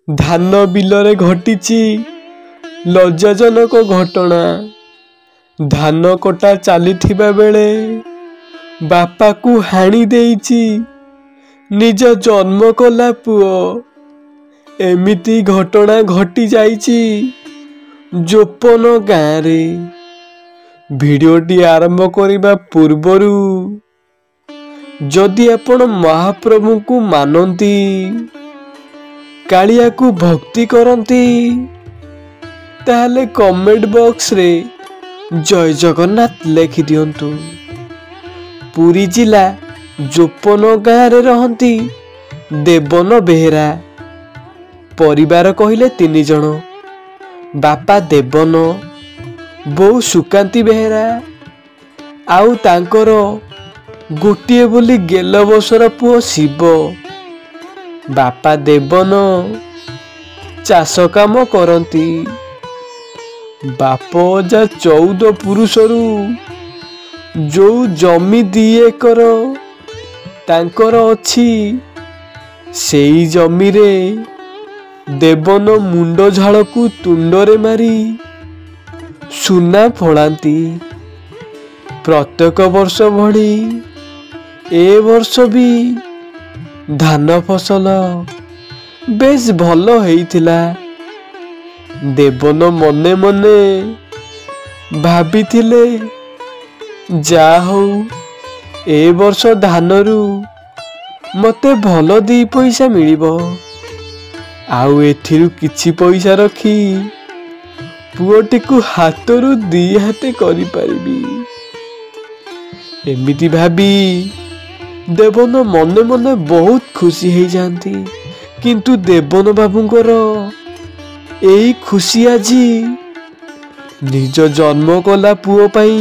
धान बिलरे घटिची लज्जाजनक घटना। धान कटा चलीथिबा बेले बापा को हाणी देइची निज जन्म कला पुओ। एमिति घटना घटी जाइची जोपन गाँव रे। भिडियोटी आरंभ करिबा पूर्वरु जदि आपण महाप्रभु को मानती कालिया को भक्ति करती ताहले कमेंट बॉक्स रे जय जगन्नाथ लिखि दियंतु। पुरी जिला जोपन गाँव रे रहंती देवन बेहेरा। परिवार कहिले 3 जण, बापा देवन, बोऊ सुकांती बेहेरा आउ तांकर गोटिए बोली 11 वर्षर पुओ शिव। बापा देवन चाष काम करती। बाप जा 14 पुरुषरू जो जमी 2 एकर तांकर अछि सेई जमी रे देवन मुंड झाड़ को तुंडरे मारी सुना फलांती। प्रत्येक वर्ष भली ए वर्ष भी धान फसल बेस भल हेइथिला। देवन मने मने भाबिथिले जा हो ए वर्ष धानरू मते भल 2 पैसा मिलिबो आउ एथिरु किछि पैसा रखी पुओटी को हाथरू 2 हाथे करि पारिबी। एमिति भाबी देवन मने मने बहुत खुशी हो जाती। किंतु देवन बाबूंकर एई खुशी आजी निज जन्म कला पुओ पाई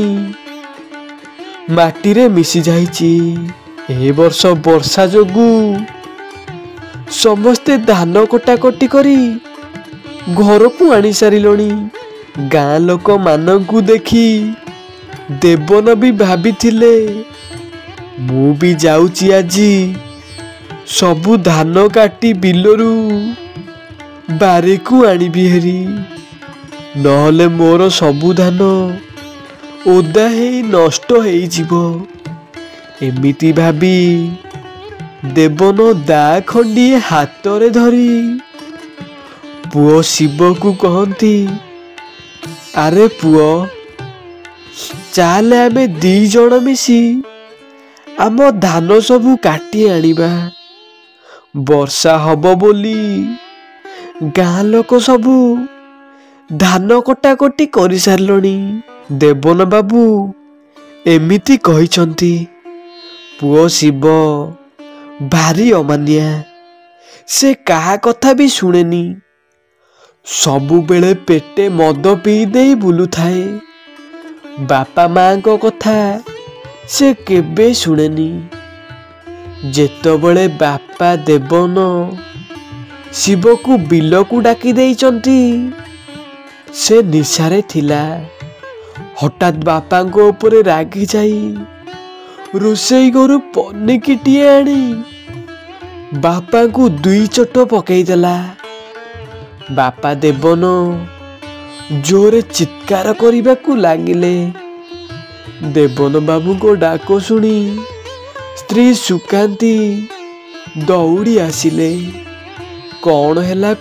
माटी रे मिसी जाइची। ए वर्ष वर्षा जोगु समस्ते धान कटाकटी करी घर को आनी सारिलोनी। गाँ लोक मानकु देखी देवन भी भाबिथिले मु भी जाउची आजी सबु धान काटी बिलरू बारी को आनिबी हेरी नहले मोर सबु धान ओदा हेई नष्ट हेई जिवो। एमिति भाबी देवन दा खंडिए हाथ रे धरी पुओ शिव को कहती अरे पुओ चाले आमे 2 जण मिसी आम धान सबू काटी आनिबा। वर्षा हब बोली गाँ लोक सबू धान कटाकटी करि सारलोनी। देवन बाबू एमिति कहिसंती पुओ शिव भारी अमानिया से कहा कथा भी शुणेनी। सबु बेले पेटे मद पी देई बुलु थाए। बापा माँ को कथा से केबे शुणेनी। जेतबेले बापा देवन शिव को बिल को डाकी देइचंती से निशारे थिला। हठात बापा को ऊपर रागी जाई रोसई घरु पनिकिटिए आनी बापा को 2 चोट पकई देला। बापा देवन जोरे चित्कार करिबा को लागिले। देवन बाबू को डाको सुनी स्त्री सुकांती दौड़ी आसिले। कौन हैला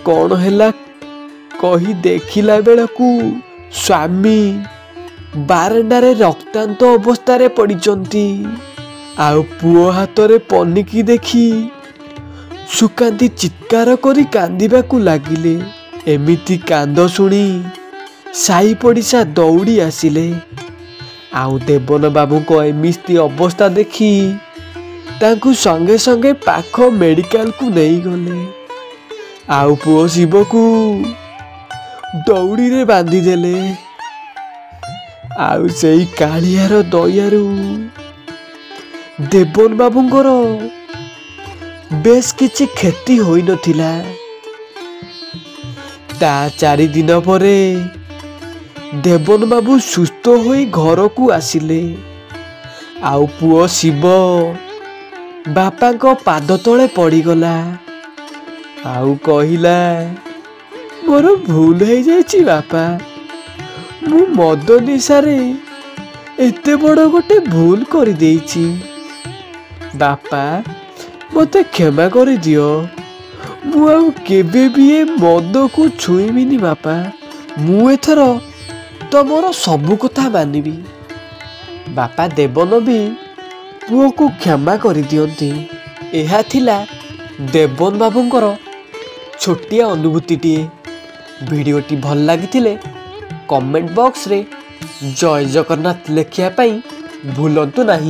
कही देखिला बेलकू स्वामी बारंडारे रक्तांत अवस्था पड़िचंती। आउ पुओ हाथ रे पनिकी देखी सुकांती चित्कार करी कांदिबा को लागिले। एमिति कांद सुनी साई पड़िसा दौड़ी आसिले। आउ देवन बाबू को एमिति अवस्था देखी तांकु संगे संगे पाख मेडिकल को नहीं गले। आउ पुओ शिव को दौड़ी रे बांधी देले। आउ सेई कालियार दयारू देवन बाबूंकर बेस किछि क्षति होई नथिला। ता 4 दिन परे देवन बाबू सुस्थ होई घर को आसिले। आउ पुओ शिव बापा को पाद तले पड़ीगला। ଆଉ କହିଲା, ମୋର ଭୁଲ ହେଇଯାଇଛି ବାପା, ମୁଁ ମଦ ନିଶାରେ ଏତେ ବଡ଼ ଗୋଟେ ଭୁଲ କରିଦେଇଛି। ବାପା ମୋତେ କ୍ଷମା କରିଦିଅ, ମୁଁ ଆଉ କେବେ ବି ଏ ମଦକୁ ଛୁଇଁବିନି ବାପା। ମୁଁ ଏଥର ତମର ସବୁ କଥା ମାନିବି। ବାପା ଦେବନ ବି ପୁଅକୁ କ୍ଷମା କରିଦିଅନ୍ତି। ଏହା ଥିଲା ଦେବନ ବାବୁଙ୍କର ଛୋଟିଆ ଅନୁଭୂତିଟିଏ। ଭିଡ଼ିଓଟି ଭଲ ଲାଗିଥିଲେ କମେଣ୍ଟ ବକ୍ସରେ ଜୟ ଜଗନ୍ନାଥ ଲେଖିବା ପାଇଁ ଭୁଲନ୍ତୁ ନାହିଁ।